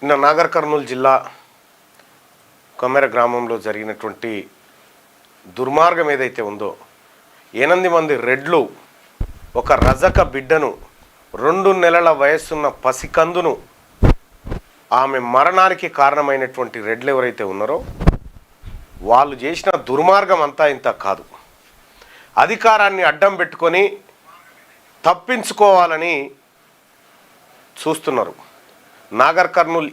నిన్న నాగర్ కర్నూలు జిల్లా కొమెర గ్రామంలో జరిగినటువంటి దుర్మార్గం ఏదైతే ఉందో 8 మంది రెడ్లు ఒక రజక బిడ్డను 2 నెలల వయస్సున్న పసికందును ఆమె మరణానికి కారణమైనటువంటి రెడ్లు ఎవరైతే ఉన్నారో వాళ్ళు చేసిన దుర్మార్గం అంతా ఇంత కాదు. అధికారాన్ని అడ్డం పెట్టుకొని తప్పించుకోవాలని చూస్తున్నారు. నాగర్ కర్నూలు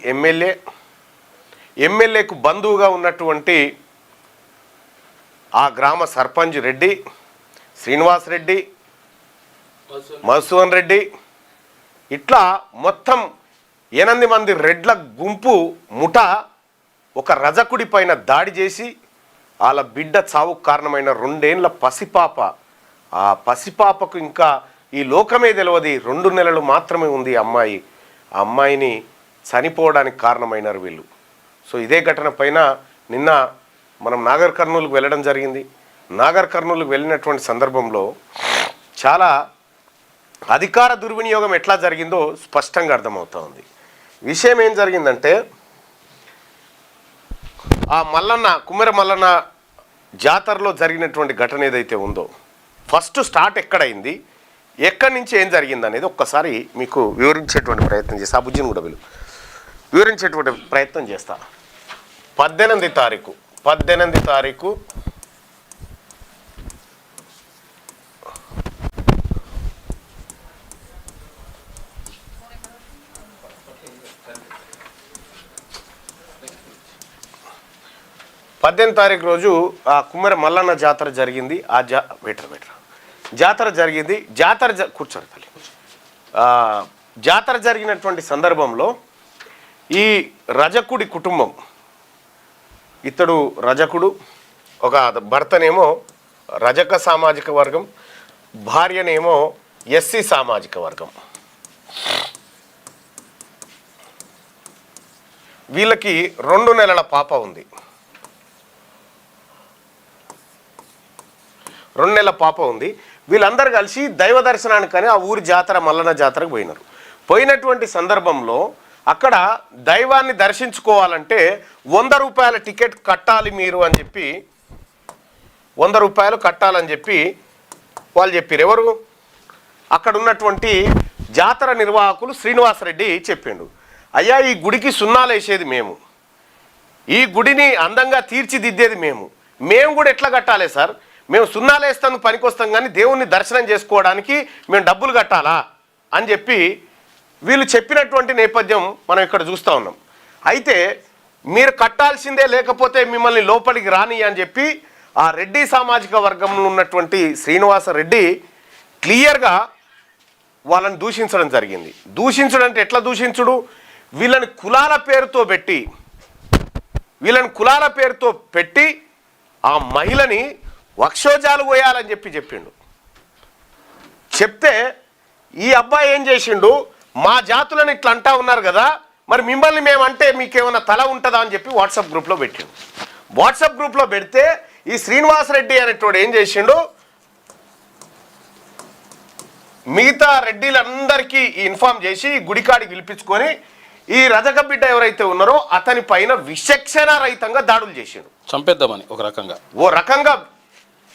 ఎమ్మెల్యేకు బంధువుగా ఉన్నటువంటి ఆ గ్రామ సర్పంచ్ రెడ్డి శ్రీనివాస్ రెడ్డి, మధుసూదన్ రెడ్డి, ఇట్లా మొత్తం 8 మంది రెడ్ల గుంపు ముఠ ఒక రజకుడి పైన దాడి చేసి వాళ్ళ బిడ్డ చావుకు కారణమైన 2 ఏళ్ల పసిపాప, ఆ పసిపాపకు ఇంకా ఈ లోకమే తెలియదు, 2 నెలలు మాత్రమే ఉంది అమ్మాయి. ఆ అమ్మాయిని చనిపోవడానికి కారణమైనారు వీళ్ళు. సో ఇదే ఘటన పైన నిన్న మనం నాగర్ కర్నూలుకు వెళ్ళడం జరిగింది. నాగర్ కర్నూలుకు వెళ్ళినటువంటి సందర్భంలో చాలా అధికార దుర్వినియోగం ఎట్లా జరిగిందో స్పష్టంగా అర్థమవుతా ఉంది. విషయం ఏం జరిగిందంటే ఆ కుమ్మెర మల్లన్న జాతరలో జరిగినటువంటి ఘటన ఏదైతే ఉందో ఫస్ట్ స్టార్ట్ ఎక్కడైంది, ఎక్కడి నుంచి ఏం జరిగింది అనేది ఒక్కసారి మీకు వివరించేటువంటి ప్రయత్నం చేస్తా. బుజ్జిని కూడా వివరించేటువంటి ప్రయత్నం చేస్తా. 18 తారీఖు 18 తారీఖు రోజు ఆ కుమ్మెర మల్లన్న జాతర జరిగింది. ఆ జాతర జరిగింది. కూర్చోరు తల్లి. జాతర జరిగినటువంటి సందర్భంలో ఈ రజకుడి కుటుంబం, ఇతడు రజకుడు, ఒక భర్తనేమో రజక సామాజిక వర్గం, భార్యనేమో ఎస్సీ సామాజిక వర్గం. వీళ్ళకి 2 నెలల పాప ఉంది. 2 నెలల పాప ఉంది. వీళ్ళందరూ కలిసి దైవ దర్శనానికని ఆ ఊరి జాతర మల్లన్న జాతరకు పోయినారు. పోయినటువంటి సందర్భంలో అక్కడ దైవాన్ని దర్శించుకోవాలంటే 100 రూపాయల టికెట్ కట్టాలి మీరు అని చెప్పి, 100 రూపాయలు కట్టాలని చెప్పి వాళ్ళు చెప్పారు. ఎవరు? అక్కడ ఉన్నటువంటి జాతర నిర్వాహకులు శ్రీనివాసరెడ్డి చెప్పిండు, అయ్యా ఈ గుడికి సున్నాలు వేసేది మేము, ఈ గుడిని అందంగా తీర్చిదిద్దేది మేము కూడా ఎట్లా కట్టాలి సార్? మేము సున్నాలు వేస్తాను పనికొస్తాం, కానీ దేవుణ్ణి దర్శనం చేసుకోవడానికి మేము డబ్బులు కట్టాలా అని చెప్పి వీళ్ళు చెప్పినటువంటి నేపథ్యం మనం ఇక్కడ చూస్తూ ఉన్నాం. అయితే మీరు కట్టాల్సిందే, లేకపోతే మిమ్మల్ని లోపలికి రాని అని చెప్పి ఆ రెడ్డి సామాజిక వర్గంలో ఉన్నటువంటి శ్రీనివాసరెడ్డి క్లియర్గా వాళ్ళని దూషించడం జరిగింది. దూషించడం అంటే ఎట్లా దూషించుడు? వీళ్ళని కులాల పేరుతో పెట్టి ఆ మహిళని వక్షోజాలు పోయాలని చెప్పిండు. చెప్తే ఈ అబ్బాయి ఏం చేసిండు, మా జాతులను ఇట్లా అంటా ఉన్నారు కదా, మరి మిమ్మల్ని మేమంటే మీకేమైనా తల ఉంటుందా అని చెప్పి వాట్సాప్ గ్రూప్లో పెట్టిండు. వాట్సాప్ గ్రూప్లో పెడితే ఈ శ్రీనివాసరెడ్డి అనేటోడు ఏం చేసిండు, మిగతా రెడ్డిలందరికీ ఇన్ఫార్మ్ చేసి గుడికాడికి పిలిపించుకొని ఈ రజక బిడ్డ ఎవరైతే ఉన్నారో అతని పైన విచక్షణ రహితంగా దాడులు చేసిండు. చంపేద్దామని ఓ రకంగా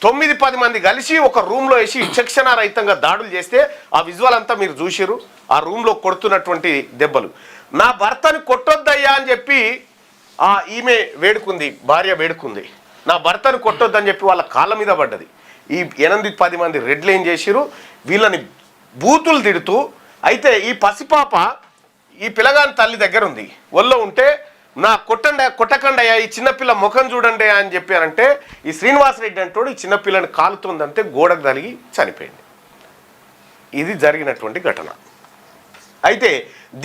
9-10 మంది కలిసి ఒక రూమ్లో వేసి విచక్షణ రహితంగా దాడులు చేస్తే ఆ విజువల్ అంతా మీరు చూసిరు. ఆ రూమ్లో కొడుతున్నటువంటి దెబ్బలు. నా భర్తని కొట్టొద్దయ్యా అని చెప్పి ఈమె భార్య వేడుకుంది. నా భర్తను కొట్టొద్దని చెప్పి వాళ్ళ కాళ్ళ మీద పడ్డది. ఈ 8-10 మంది రెడ్లు ఏం చేసిరు, వీళ్ళని బూతులు తిడుతూ, అయితే ఈ పసిపాప ఈ పిల్లగాని తల్లి దగ్గర ఉంది, ఒళ్ళో ఉంటే నా కొట్టకండి అయ్యా, ఈ చిన్నపిల్ల ముఖం చూడండి అని చెప్పారంటే ఈ శ్రీనివాసరెడ్డి అంటోడు ఈ చిన్నపిల్లని కాలుతుందంటే గోడకు తగిలి చనిపోయింది. ఇది జరిగినటువంటి ఘటన. అయితే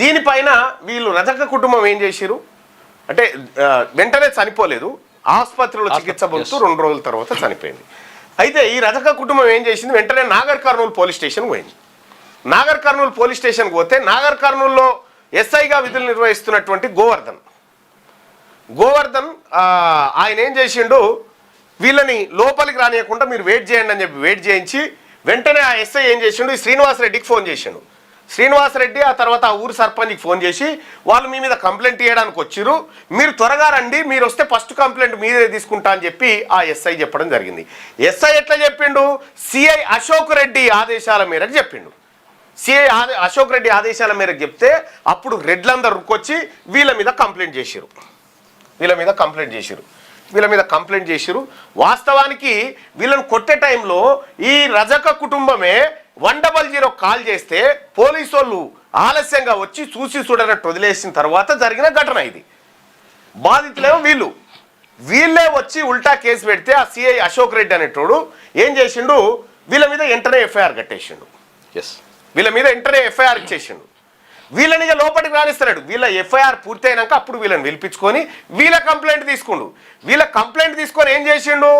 దీనిపైన వీళ్ళు రజక కుటుంబం ఏం చేసిరు అంటే వెంటనే చనిపోలేదు, ఆసుపత్రిలో చికిత్స పొందుతూ 2 రోజుల తర్వాత చనిపోయింది. అయితే ఈ రజక కుటుంబం ఏం చేసింది, వెంటనే నాగర్ కర్నూలు పోలీస్ స్టేషన్కి పోయింది. నాగర్ కర్నూలు పోలీస్ స్టేషన్కి పోతే నాగర్ కర్నూలులో ఎస్ఐగా విధులు నిర్వహిస్తున్నటువంటి గోవర్ధన్ ఆయన ఏం చేసిండు, వీళ్ళని లోపలికి రానియకుండా మీరు వెయిట్ చేయండి అని చెప్పి వెయిట్ చేయించి వెంటనే ఆ ఎస్ఐ ఏం చేసిండు, ఈ శ్రీనివాసరెడ్డికి ఫోన్ చేసిండు. శ్రీనివాసరెడ్డి ఆ తర్వాత ఆ ఊరు సర్పంచ్కి ఫోన్ చేసి వాళ్ళు మీ మీద కంప్లైంట్ చేయడానికి వచ్చిర్రు, మీరు త్వరగా రండి, మీరు వస్తే ఫస్ట్ కంప్లైంట్ మీదే తీసుకుంటా అని చెప్పి ఆ ఎస్ఐ చెప్పడం జరిగింది. ఎస్ఐ ఎట్లా చెప్పిండు? సిఐ అశోక్ రెడ్డి ఆదేశాల మేరకు చెప్పిండు. సిఐ అశోక్ రెడ్డి ఆదేశాల మేరకు చెప్తే అప్పుడు రెడ్లందరూ వచ్చి వీళ్ళ మీద కంప్లైంట్ చేసిరు. వాస్తవానికి వీళ్ళని కొట్టే టైంలో ఈ రజక కుటుంబమే 100 కాల్ చేస్తే పోలీసు వాళ్ళు ఆలస్యంగా వచ్చి చూసి చూడనట్టు వదిలేసిన తర్వాత జరిగిన ఘటన ఇది. బాధితులేమో వీళ్ళే వచ్చి ఉల్టా కేసు పెడితే ఆ సిఐ అశోక్ రెడ్డి అనేటోడు ఏం చేసిండు? వీళ్ళ మీద వెంటనే ఎఫ్ఐఆర్ కట్టేసిండు. వీళ్ళ మీద వెంటనే ఎఫ్ఐఆర్ ఇచ్చేసిండు. వీళ్ళని లోపలికి రానిస్తున్నాడు. వీళ్ళ ఎఫ్ఐఆర్ పూర్తయినాక అప్పుడు వీళ్ళని పిలిపించుకొని వీళ్ళ కంప్లైంట్ తీసుకుండు. వీళ్ళ కంప్లైంట్ తీసుకొని ఏం చేసిండు?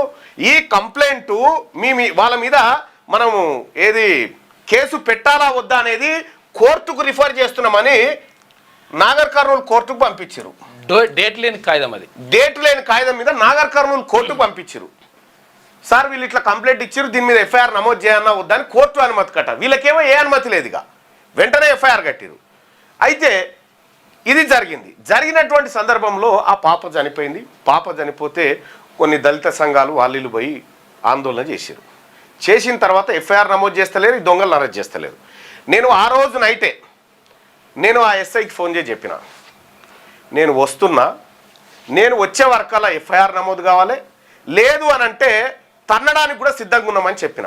ఈ కంప్లైంట్ వాళ్ళ మీద మనము ఏది కేసు పెట్టాలా వద్దా అనేది కోర్టుకు రిఫర్ చేస్తున్నామని నాగర్ కర్నూలు కోర్టుకు పంపించారు. డేట్ లేని కాగితం మీద నాగర్ కర్నూలు కోర్టుకు పంపించారు. సార్ వీళ్ళు ఇట్లా కంప్లైంట్ ఇచ్చారు, దీని మీద ఎఫ్ఐఆర్ నమోదు చేయన్నా వద్దా అని కోర్టు అనుమతి కట్ట. వీళ్ళకేమో ఏ అనుమతి లేదుగా, వెంటనే ఎఫ్ఐఆర్ కట్టిరు. అయితే ఇది జరిగినటువంటి సందర్భంలో ఆ పాప చనిపోయింది. పాప చనిపోతే కొన్ని దళిత సంఘాలు వాళ్ళు పోయి ఆందోళన చేసిన తర్వాత ఎఫ్ఐఆర్ నమోదు చేస్తలేరు, ఈ దొంగలు అరెస్ట్ చేస్తలేరు. నేను ఆ రోజు నైటే నేను ఆ ఎస్ఐకి ఫోన్ చేసి చెప్పిన, నేను వస్తున్నా, నేను వచ్చే వరకల్లా ఎఫ్ఐఆర్ నమోదు కావాలి, లేదు అని అంటే తన్నడానికి కూడా సిద్ధంగా ఉన్నామని చెప్పిన.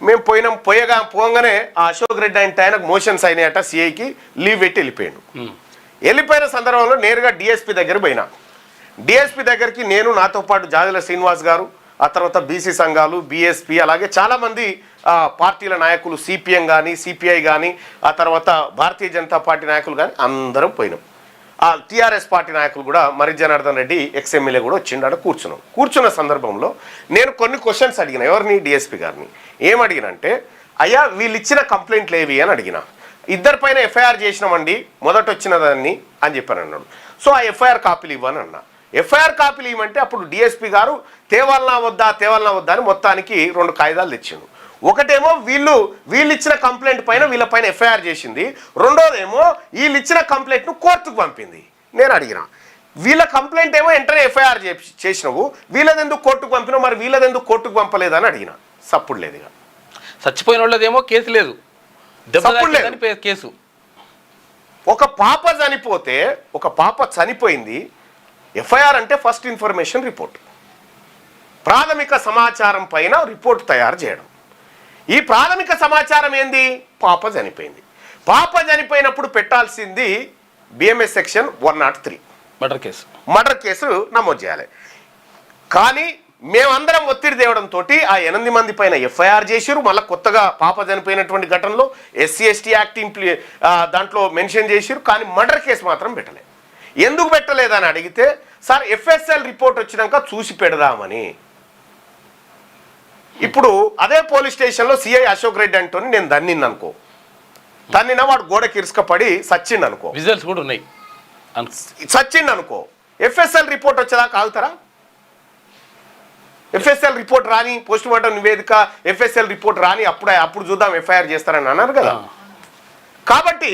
మేము పోగానే ఆ అశోక్ రెడ్డి ఆయనకు మోషన్స్ అయినాయట, సిఐకి లీవ్ పెట్టి వెళ్ళిపోయిన సందర్భంలో నేరుగా డిఎస్పీ దగ్గర పోయినా. డిఎస్పీ దగ్గరికి నేను, నాతో పాటు జాజల శ్రీనివాస్ గారు, ఆ తర్వాత బీసీ సంఘాలు, బీఎస్పీ, అలాగే చాలామంది పార్టీల నాయకులు, సిపిఎం కానీ సిపిఐ కానీ ఆ తర్వాత భారతీయ జనతా పార్టీ నాయకులు కానీ అందరం పోయినాం. ఆ టీఆర్ఎస్ పార్టీ నాయకులు కూడా మరి జనార్దన్ రెడ్డి ఎక్స్ఎమ్మెల్యే కూడా వచ్చిండ. కూర్చున్న సందర్భంలో నేను కొన్ని క్వశ్చన్స్ అడిగిన. ఎవరిని? డిఎస్పీ గారిని. ఏమడిగినంటే, అయ్యా వీళ్ళు ఇచ్చిన కంప్లైంట్లు ఏవి అని అడిగిన. ఇద్దరిపైన ఎఫ్ఐఆర్ చేసినామండి, మొదట వచ్చినదాన్ని అని చెప్పాను అన్నాడు. సో ఆ ఎఫ్ఐఆర్ కాపీలు ఇవ్వని అన్నా. ఎఫ్ఐఆర్ కాపీలు ఇవ్వమంటే అప్పుడు డిఎస్పీ గారు తేవాలనా వద్దా అని మొత్తానికి 2 కాగితాలు తెచ్చిండు. ఒకటేమో వీళ్ళు ఇచ్చిన కంప్లైంట్ పైన వీళ్ళపైన ఎఫ్ఐఆర్ చేసింది, రెండోదేమో వీళ్ళు ఇచ్చిన కంప్లైంట్ను కోర్టుకు పంపింది. నేను అడిగిన, వీళ్ళ కంప్లైంట్ ఏమో వెంటనే ఎఫ్ఐఆర్ చేసినావు, వీళ్ళదెందుకు కోర్టుకు పంపినావు, మరి వీళ్ళదెందుకు కోర్టుకు పంపలేదని అడిగిన. సప్పుడు లేదు. ఇక చచ్చిపోయిన వాళ్ళదేమో కేసు లేదు, కేసు. ఒక పాప చనిపోయింది. ఎఫ్ఐఆర్ అంటే ఫస్ట్ ఇన్ఫర్మేషన్ రిపోర్ట్, ప్రాథమిక సమాచారం పైన రిపోర్ట్ తయారు చేయడం. ఈ ప్రాథమిక సమాచారం ఏంది? పాప చనిపోయినప్పుడు పెట్టాల్సింది బిఎంఎస్ సెక్షన్ 103 మర్డర్ కేసు నమోదు చేయాలి. కానీ మేమందరం ఒత్తిడి తేవడంతో ఆ 8 మంది పైన ఎఫ్ఐఆర్ చేసిరు. మళ్ళీ కొత్తగా పాప చనిపోయినటువంటి ఘటనలో SC/ST యాక్ట్ దాంట్లో మెన్షన్ చేసిరు. కానీ మర్డర్ కేసు మాత్రం పెట్టలేదు. ఎందుకు పెట్టలేదని అడిగితే, సార్ FSL రిపోర్ట్ వచ్చినాక చూసి పెడదామని. ఇప్పుడు అదే పోలీస్ స్టేషన్లో సిఐ అశోక్ రెడ్డి అంటోని నేను దన్నిన్ననుకో, వాడు గోడకి ఇరుసుకపడి సచ్చిండనుకో, రిజల్ట్స్ కూడా ఉన్నాయి, సచ్చిండనుకో, FSL రిపోర్ట్ వచ్చేదాకా ఆగుతారా? FSL రిపోర్ట్ రాని, పోస్ట్ మార్టం నివేదిక FSL రిపోర్ట్ రాని అప్పుడు చూద్దాం ఎఫ్ఐఆర్ చేస్తారని అన్నారు కదా. కాబట్టి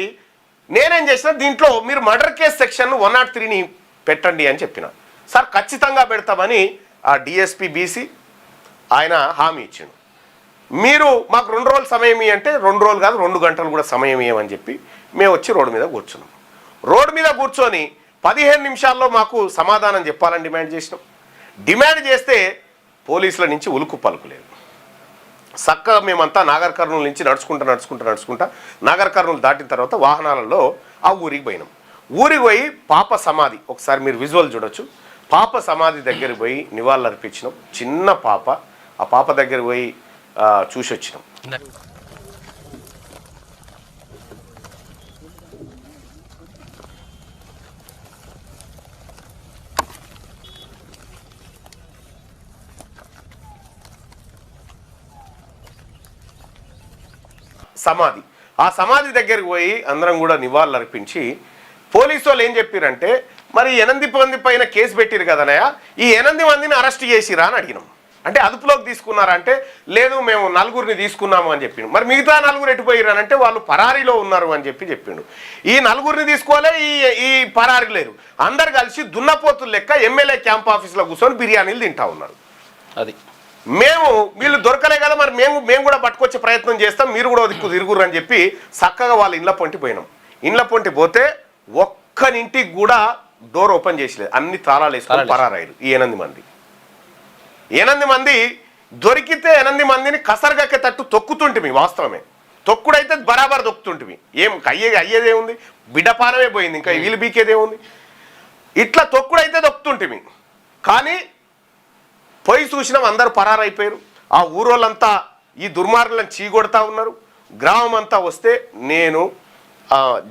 నేనేం చేసిన, దీంట్లో మీరు మర్డర్ కేసు సెక్షన్ 103ని పెట్టండి అని చెప్పిన. సార్ ఖచ్చితంగా పెడతామని ఆ డిఎస్పీ బీసీ ఆయన హామీ ఇచ్చిండు. మీరు మాకు 2 రోజులు సమయం అంటే 2 రోజులు కాదు 2 గంటలు కూడా సమయం ఇవ్వమని చెప్పి మేము వచ్చి రోడ్డు మీద కూర్చున్నాం. రోడ్డు మీద కూర్చొని 15 నిమిషాల్లో మాకు సమాధానం చెప్పాలని డిమాండ్ చేస్తే పోలీసుల నుంచి ఉలుకు పలుకులేదు. చక్కగా మేమంతా నాగర్ కర్నూలు నుంచి నడుచుకుంటా నాగర్ కర్నూలు దాటిన తర్వాత వాహనాలలో ఆ ఊరికి పోయినాం. ఊరికి పోయి పాప సమాధి, ఒకసారి మీరు విజువల్ చూడొచ్చు, పాప సమాధి దగ్గరికి పోయి నివాళులు అర్పించినాం. చిన్న పాప, ఆ పాప దగ్గర పోయి చూసి వచ్చినాం. సమాధి, ఆ సమాధి దగ్గరికి పోయి అందరం కూడా నివాళులు అర్పించి, పోలీసు వాళ్ళు ఏం చెప్పారంటే, మరి 8 మంది పైన కేసు పెట్టిరు కదనయ్య, ఈ 8 మందిని అరెస్ట్ చేసిరా అని అడిగినాం. అంటే అదుపులోకి తీసుకున్నారంటే లేదు మేము నలుగురిని తీసుకున్నాము అని చెప్పిండు. మరి మిగతా నలుగురు ఎటుపోయారు అంటే వాళ్ళు పరారీలో ఉన్నారు అని చెప్పిండు. ఈ నలుగురిని తీసుకోలే, ఈ పరారీ లేరు, అందరు కలిసి దున్నపోతులు లెక్క ఎమ్మెల్యే క్యాంప్ ఆఫీస్లో కూర్చొని బిర్యానీలు తింటా ఉన్నారు. అది మేము వీళ్ళు దొరకలే కదా మరి మేము కూడా పట్టుకొచ్చే ప్రయత్నం చేస్తాం, మీరు కూడా దిక్కు తిరుగురు అని చెప్పి చక్కగా వాళ్ళ ఇండ్ల పొంటి పోయినాం. ఇండ్ల పొంటి పోతే ఒక్కనింటికి కూడా డోర్ ఓపెన్ చేసలేదు, అన్ని తాళాలు వేసుకొని పరారాయరు. ఈ 8 మంది దొరికితే 8 మందిని కసరగక్కేటట్టు తొక్కుతుంటిమి. వాస్తవమే, తొక్కుడైతే బరాబర్ తొక్కుతుంటిమి. ఏం అయ్యేదేముంది, బిడ్డపానమే పోయింది, ఇంకా వీళ్ళు బీకేదేముంది. ఇట్లా తొక్కుడైతే తొక్కుతుంటిమి. కానీ పోయి చూసినాం, అందరూ పరారైపోయారు. ఆ ఊరోళ్ళంతా ఈ దుర్మార్గులను చీగొడతా ఉన్నారు. గ్రామం అంతా వస్తే నేను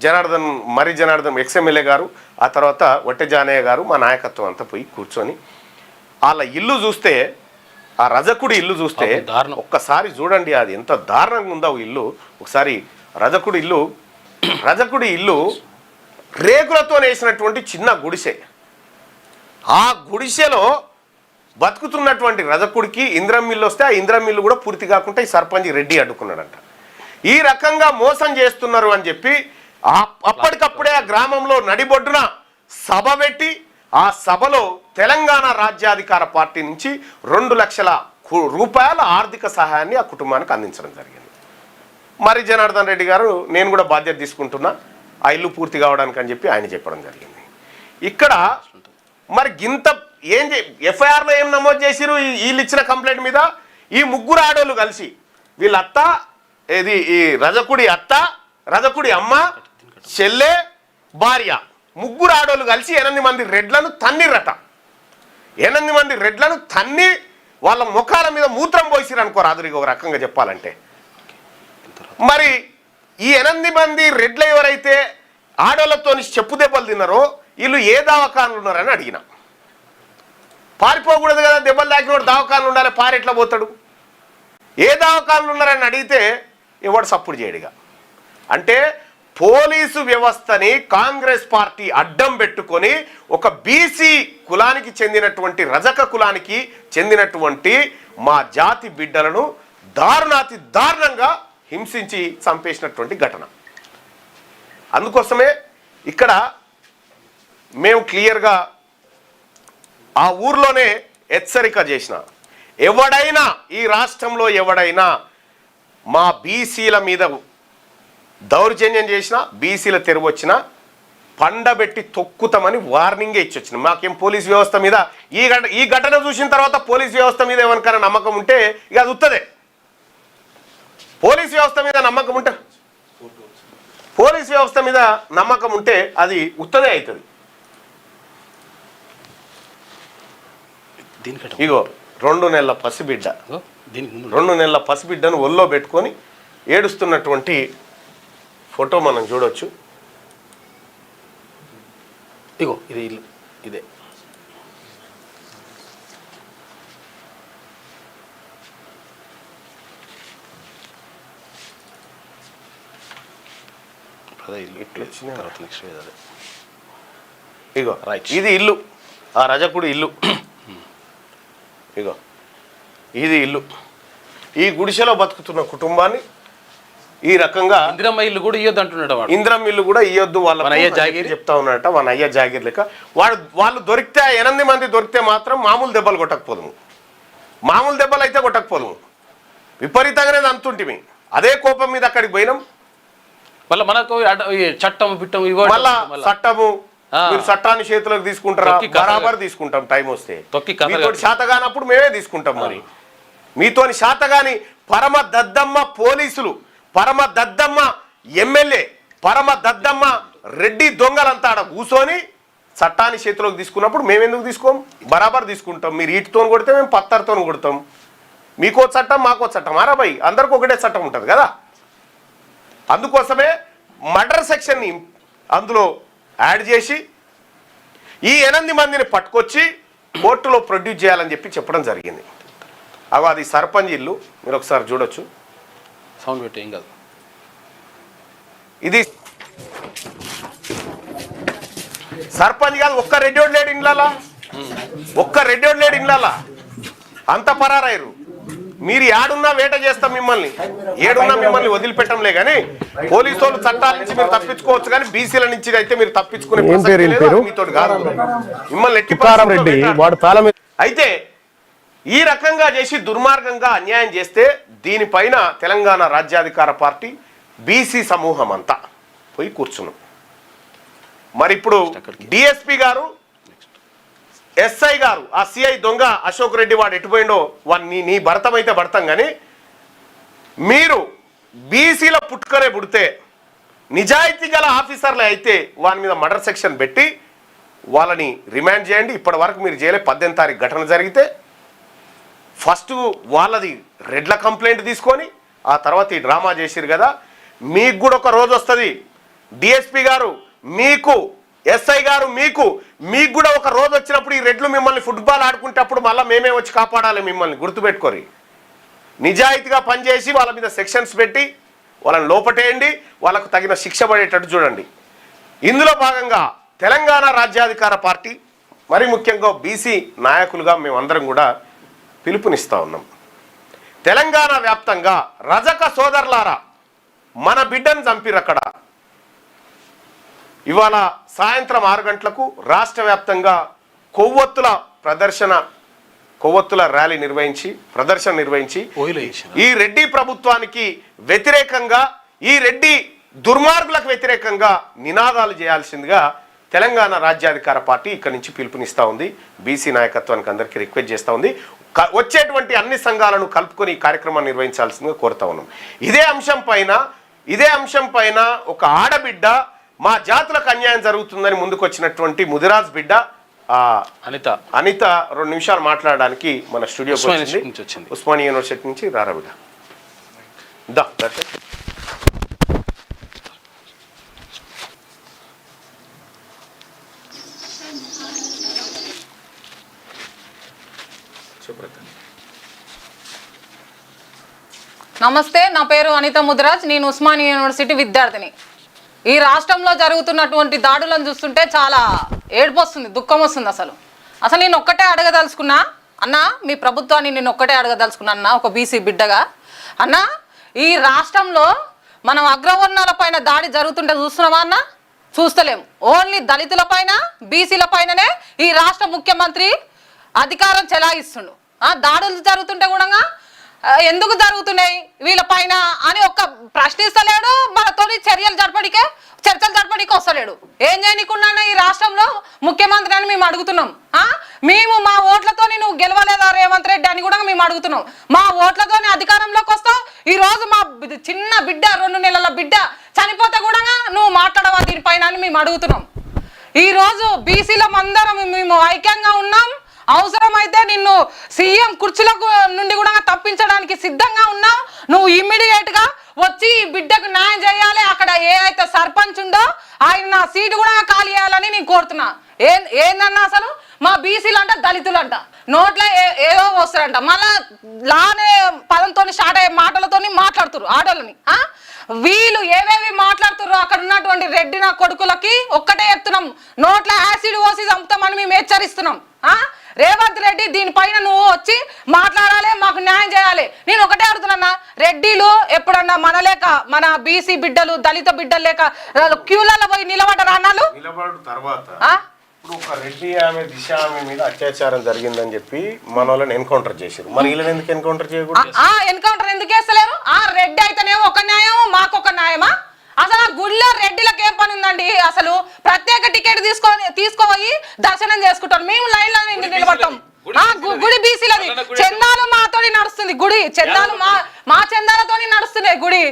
జనార్దన్ ఎక్స్ఎమ్మెల్యే గారు, ఆ తర్వాత వట్టె జానయ్య గారు, మా నాయకత్వం అంతా పోయి కూర్చొని వాళ్ళ ఇల్లు చూస్తే, ఆ రజకుడి ఇల్లు చూస్తే ఒక్కసారి చూడండి, అది ఎంత దారుణంగా ఉందో ఇల్లు. ఒకసారి రజకుడి ఇల్లు రేకులతో వేసినటువంటి చిన్న గుడిసె. ఆ గుడిసెలో బతుకుతున్నటువంటి రజకుడికి ఇంద్రం మిల్లు వస్తే ఆ ఇంద్రం మిల్లు కూడా పూర్తి కాకుండా ఈ సర్పంచ్ రెడ్డి అడ్డుకున్నాడంట. ఈ రకంగా మోసం చేస్తున్నారు అని చెప్పి అప్పటికప్పుడే ఆ గ్రామంలో నడిబొడ్డున సభ పెట్టి, ఆ సభలో తెలంగాణ రాజ్యాధికార పార్టీ నుంచి 2 లక్షల రూపాయల ఆర్థిక సహాయాన్ని ఆ కుటుంబానికి అందించడం జరిగింది. మరి జనార్దన్ రెడ్డి గారు నేను కూడా బాధ్యత తీసుకుంటున్నా ఆ ఇల్లు పూర్తి కావడానికి అని చెప్పి ఆయన చెప్పడం జరిగింది. ఇక్కడ మరి గింత ఎఫ్ఐఆర్లో ఏం నమోదు చేసిరు వీళ్ళు ఇచ్చిన కంప్లైంట్ మీద? ఈ 3 ఆడోళ్ళు కలిసి, వీళ్ళ అత్త, ఈ రజకుడి అత్త, రజకుడి అమ్మ, చెల్లె, భార్య, 3 ఆడోళ్ళు కలిసి 8 మంది రెడ్లను తన్నిరట. 8 మంది రెడ్లను తన్ని వాళ్ళ ముఖాల మీద మూత్రం పోసిరు అనుకో రాదురిగా ఒక రకంగా చెప్పాలంటే. మరి ఈ 8 మంది రెడ్లు ఎవరైతే ఆడోళ్ళతో చెప్పు దెబ్బలు తిన్నారో వీళ్ళు ఏ దవాఖానలు ఉన్నారని అడిగిన. పారిపోకూడదు కదా, దెబ్బలు తాకినోడు దవాఖానలు ఉండాలి, పారెట్లా పోతాడు? ఏ దవాఖానలు ఉన్నారని అడిగితే ఎవడు సప్పుడు చేయడిగా. అంటే పోలీసు వ్యవస్థని కాంగ్రెస్ పార్టీ అడ్డం పెట్టుకొని ఒక బీసీ కులానికి చెందినటువంటి రజక కులానికి చెందినటువంటి మా జాతి బిడ్డలను దారుణాతి దారుణంగా హింసించి చంపేసినటువంటి ఘటన. అందుకోసమే ఇక్కడ మేము క్లియర్గా ఆ ఊర్లోనే హెచ్చరిక చేసిన, ఎవడైనా ఈ రాష్ట్రంలో ఎవడైనా మా బీసీల మీద దౌర్జన్యం చేసినా, బీసీల తెరువు వచ్చినా పండబెట్టి తొక్కుతామని వార్నింగే ఇచ్చొచ్చిన. మాకేం పోలీస్ వ్యవస్థ మీద ఈ ఘటన చూసిన తర్వాత పోలీస్ వ్యవస్థ మీద ఎవరికైనా నమ్మకం ఉంటే ఇక అది ఉత్తదే. పోలీస్ వ్యవస్థ మీద నమ్మకం ఉంటే అది ఉత్తదే అవుతుంది. ఇగో 2 నెలల పసిబిడ్డ, 2 నెలల పసిబిడ్డను ఒళ్ళో పెట్టుకొని ఏడుస్తున్నటువంటి ఫోటో మనం చూడొచ్చు. ఇగో ఇది ఇల్లు, ఇదే ఇట్లా వచ్చిన ఇగో ఇది ఇల్లు, ఆ రజకుడు ఇల్లు. ఇగో ఇది ఇల్లు. ఈ గుడిసెలో బతుకుతున్న కుటుంబాన్ని ఈ రకంగా ఇందిరమ్మ ఇల్లు కూడా ఇయ్యొద్దు అంటున్నాడు. ఇందిరమ్మ ఇల్లు కూడా ఇయ్యొద్దు వాళ్ళ చెప్తా ఉన్నాడట. మన అయ్య జాగీర్ లెక్క వాళ్ళు దొరికితే 8 మంది దొరికితే మాత్రం మామూలు దెబ్బలు కొట్టకపోదుము, మామూలు దెబ్బలు అయితే కొట్టకపోదుము, విపరీతంగానే అంతుంటిమి. అదే కోపం మీద అక్కడికి పోయినాం. మళ్ళీ మనకు చట్టం పిట్టం మళ్ళా చట్టము, మీరు చట్టాన్ని చేతులకు తీసుకుంటారా? బరాబర్ తీసుకుంటాం, టైం వస్తే. మీతో శాతగానప్పుడు మేమే తీసుకుంటాం. మరి మీతోని శాతగాని పరమ దద్దమ్మ పోలీసులు, పరమ దద్దమ్మ ఎమ్మెల్యే, పరమ దద్దమ్మ రెడ్డి దొంగలంతా ఆడ కూర్చొని చట్టాన్ని చేతిలోకి తీసుకున్నప్పుడు మేమెందుకు తీసుకోం? బరాబర్ తీసుకుంటాం. మీరు ఈటితో కొడితే మేము పత్తర్తో కొడతాం. మీకో చట్టం మాకో చట్టం, అరాబాయి అందరికి ఒకటే చట్టం ఉంటుంది కదా. అందుకోసమే మర్డర్ సెక్షన్ని అందులో యాడ్ చేసి ఈ 8 మందిని పట్టుకొచ్చి కోర్టులో ప్రొడ్యూస్ చేయాలని చెప్పడం జరిగింది. అది సర్పంచ్ ఇల్లు, మీరు ఒకసారి చూడొచ్చు. సౌండ్ పెట్టి ఏం కాదు. ఇది సర్పంచ్ కాదు, ఒక్క రెడ్డి లేడు ఇండ్లలా, ఒక్క రెడ్డి లేడు ఇండ్లలా. అంత పరారైరు. మీరు ఏడున్నా వేట చేస్తాం మిమ్మల్ని, ఏడున్నా మిమ్మల్ని వదిలిపెట్టంలే. కానీ పోలీసు వాళ్ళు చట్టాల నుంచి మీరు తప్పించుకోవచ్చు, కానీ బీసీల నుంచి అయితే మీరు తప్పించుకునే మీతో కాదు. మిమ్మల్ని ఎట్టి అయితే ఈ రకంగా చేసి దుర్మార్గంగా అన్యాయం చేస్తే దీనిపైన తెలంగాణ రాజ్యాధికార పార్టీ బీసీ సమూహం అంతా పోయి కూర్చున్నాం. మరి ఇప్పుడు డిఎస్పీ గారు, ఎస్ఐ గారు, ఆ సిఐ దొంగ అశోక్ రెడ్డి వాడు ఎటుపోయిండో వాడిని నీ భర్తం అయితే భర్తం. కానీ మీరు బీసీల పుట్టుకనే పుడితే నిజాయితీ గల ఆఫీసర్లు అయితే వాని మీద మర్డర్ సెక్షన్ పెట్టి వాళ్ళని రిమాండ్ చేయండి. ఇప్పటి వరకు మీరు చేయలే. 18 తారీఖు ఘటన జరిగితే ఫస్ట్ వాళ్ళది రెడ్ల కంప్లైంట్ తీసుకొని ఆ తర్వాత ఈ డ్రామా చేసిరు కదా. మీకు కూడా ఒక రోజు వస్తుంది. డిఎస్పీ గారు మీకు, ఎస్ఐ గారు మీకు కూడా ఒక రోజు వచ్చినప్పుడు ఈ రెడ్లు మిమ్మల్ని ఫుట్బాల్ ఆడుకుంటప్పుడు మళ్ళీ మేమే వచ్చి కాపాడాలి మిమ్మల్ని. గుర్తుపెట్టుకోరి. నిజాయితీగా పనిచేసి వాళ్ళ మీద సెక్షన్స్ పెట్టి వాళ్ళని లోపటేయండి, వాళ్ళకు తగిన శిక్ష పడేటట్టు చూడండి. ఇందులో భాగంగా తెలంగాణ రాజ్యాధికార పార్టీ, మరి ముఖ్యంగా బీసీ నాయకులుగా మేమందరం కూడా పిలుపునిస్తూ ఉన్నాం. తెలంగాణ వ్యాప్తంగా రజక సోదరులారా, మన బిడ్డను చంపిరు. అక్కడ ఇవాళ సాయంత్రం 6 గంటలకు రాష్ట్ర వ్యాప్తంగా కొవ్వొత్తుల ర్యాలీ ప్రదర్శన నిర్వహించి ఈ రెడ్డి ప్రభుత్వానికి వ్యతిరేకంగా, ఈ రెడ్డి దుర్మార్గులకు వ్యతిరేకంగా నినాదాలు చేయాల్సిందిగా తెలంగాణ రాజ్యాధికార పార్టీ ఇక్కడి నుంచి పిలుపునిస్తూ ఉంది. బీసీ నాయకత్వానికి అందరికీ రిక్వెస్ట్ చేస్తూ ఉంది. వచ్చేటువంటి అన్ని సంఘాలను కలుపుకొని ఈ కార్యక్రమాన్ని నిర్వహించాల్సిందిగా కోరుతా ఉన్నాం. ఇదే అంశం పైన ఒక ఆడబిడ్డ మా జాతులకు అన్యాయం జరుగుతుందని ముందుకు వచ్చినటువంటి ముదిరాజ్ బిడ్డ అనిత 2 నిమిషాలు మాట్లాడడానికి మన స్టూడియోకి వచ్చింది. ఉస్మానియా యూనివర్సిటీ నుంచి రారా బిడ్డ. నమస్తే, నా పేరు అనిత ముదిరాజ్. నేను ఉస్మానియా యూనివర్సిటీ విద్యార్థిని. ఈ రాష్ట్రంలో జరుగుతున్నటువంటి దాడులను చూస్తుంటే చాలా ఏడుపు వస్తుంది, దుఃఖం వస్తుంది. అసలు నేను ఒక్కటే అడగదలుచుకున్నా అన్న, మీ ప్రభుత్వాన్ని నేను ఒక్కటే అడగదలుచుకున్నా అన్న, ఒక బీసీ బిడ్డగా. అన్న, ఈ రాష్ట్రంలో మనం అగ్రవర్ణాల పైన దాడి జరుగుతుంటే చూస్తున్నామా అన్న? చూస్తలేము. ఓన్లీ దళితుల పైన, బీసీల పైననే ఈ రాష్ట్ర ముఖ్యమంత్రి అధికారం చెలాయిస్తుండు. దాడులు జరుగుతుంటే కూడా ఎందుకు జరుగుతున్నాయి వీళ్ళ పైన అని ఒక్క ప్రశ్నిస్తలేడు. మనతో చర్చలు జరపడికే వస్తలేడు. ఏం చేయనీకున్నా ఈ రాష్ట్రంలో ముఖ్యమంత్రి అని మేము అడుగుతున్నాం. మేము మా ఓట్లతో నువ్వు గెలవలేదా రేవంత్ రెడ్డి అని కూడా మేము అడుగుతున్నాం. మా ఓట్లతోనే అధికారంలోకి వస్తావు. ఈ రోజు మా చిన్న బిడ్డ, 2 నెలల బిడ్డ చనిపోతే కూడా నువ్వు మాట్లాడవా దీనిపైన అని మేము అడుగుతున్నాం. ఈ రోజు బీసీలం అందరం మేము ఐక్యంగా ఉన్నాం. అవసరమైతే నిన్ను సీఎం కుర్చీల నుండి కూడా తప్పించడానికి సిద్ధంగా ఉన్నావు. నువ్వు ఇమ్మీడియట్ గా వచ్చి ఈ బిడ్డకు న్యాయం చేయాలి. అక్కడ ఏ అయితే సర్పంచ్ ఉందో ఆయన నా సీటు కూడా ఖాళీ చేయాలని నేను కోరుతున్నా. ఏందన్నా అసలు మా బీసీలు అంట, దళితులు అంట, నోట్లో ఏదో వస్తారంట, మళ్ళా లానే పదంతో స్టార్ట్ అయ్యే మాటలతో మాట్లాడుతున్నారు ఆడోళ్ళని. వీళ్ళు ఏవేవి మాట్లాడుతుర్రో అక్కడ ఉన్నటువంటి రెడ్డి నా కొడుకులకి ఒక్కటే చెప్తున్నాం, నోట్ల యాసిడ్ పోసి చంపుతామని మేము హెచ్చరిస్తున్నాం. రేవంత్ రెడ్డి దీనిపైన నువ్వు వచ్చి మాట్లాడాలి, మాకు న్యాయం చేయాలి. నేను ఒకటే అడుగుతున్నా, రెడ్డిలు ఎప్పుడన్నా మనలేక మన బీసీ బిడ్డలు, దళిత బిడ్డలు లేక క్యూలలో పోయి నిలబడ్డారు అన్నాళ్ళు. ఒక రెడ్డి ఆమె దిశ ఆమె మీద అత్యాచారం జరిగిందని చెప్పి మన వాళ్ళని ఎన్కౌంటర్ చేశారు. మరి వీళ్ళని ఎందుకు ఎన్కౌంటర్ చేయకూడదు? ఎన్కౌంటర్ ఎందుకు చేస్తలేరు? రెడ్డి అయితేనేమో ఒక న్యాయం, మాకు ఒక న్యాయమా? అసలు ఆ గుడిలో రెడ్డిలకు ఏం పని ఉందండి? అసలు ప్రత్యేక టికెట్ తీసుకోపోయి దర్శనం చేసుకుంటారు. మేము లైన్ లో నిలబడతాం. గుడి బీసీలది. చందాలు మాతో నడుస్తుంది గుడి. చందాలు మా చందాలతో నడుస్తున్నాయి గుడి.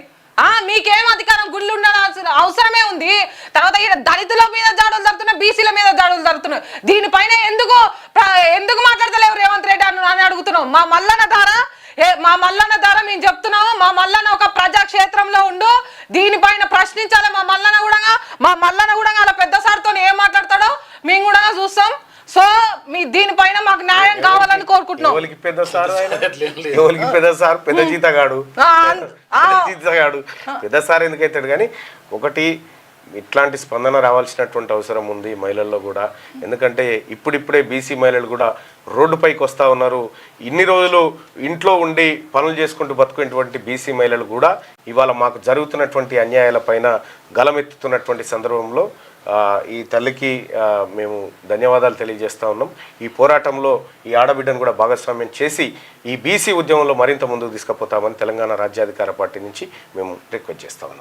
మీకేం అధికారం గుళ్ళు ఉండాల్సిన అవసరమే ఉంది? తర్వాత ఇక్కడ దళితుల మీద దాడులు జరుగుతున్నాయి, బీసీల మీద దాడులు జరుగుతున్నాయి. దీనిపైన ఎందుకు మాట్లాడతలేవు రేవంత్ రెడ్డి అని అడుగుతున్నాం. మా మల్లన్న ద్వారా మేము చెప్తున్నాము, మా మల్లన్న ఒక ప్రజాక్షేత్రంలో ఉండు, దీనిపైన ప్రశ్నించాలి. మా మల్లన్న కూడా అలా పెద్ద సార్తో ఏం మాట్లాడతాడో మేము కూడా చూస్తాం. సో దీనిపైన మాకు న్యాయం కావాలని కోరుకుంటున్నాం. పెద్ద సార్ పెద్ద జీతగాడు పెద్ద సార్ ఎందుకైతాడు? కానీ ఒకటి ఇట్లాంటి స్పందన రావాల్సినటువంటి అవసరం ఉంది మహిళల్లో కూడా. ఎందుకంటే ఇప్పుడిప్పుడే బీసీ మహిళలు కూడా రోడ్డుపైకి వస్తూ ఉన్నారు. ఇన్ని రోజులు ఇంట్లో ఉండి పనులు చేసుకుంటూ బతుకునేటువంటి బీసీ మహిళలు కూడా ఇవాళ మాకు జరుగుతున్నటువంటి అన్యాయాలపైన గలమెత్తుతున్నటువంటి సందర్భంలో ఈ తల్లికి మేము ధన్యవాదాలు తెలియజేస్తూ ఉన్నాం. ఈ పోరాటంలో ఈ ఆడబిడ్డను కూడా భాగస్వామ్యం చేసి ఈ బీసీ ఉద్యమంలో మరింత ముందుకు తీసుకుపోతామని తెలంగాణ రాజ్యాధికార పార్టీ నుంచి మేము రిక్వెస్ట్ చేస్తా ఉన్నాం.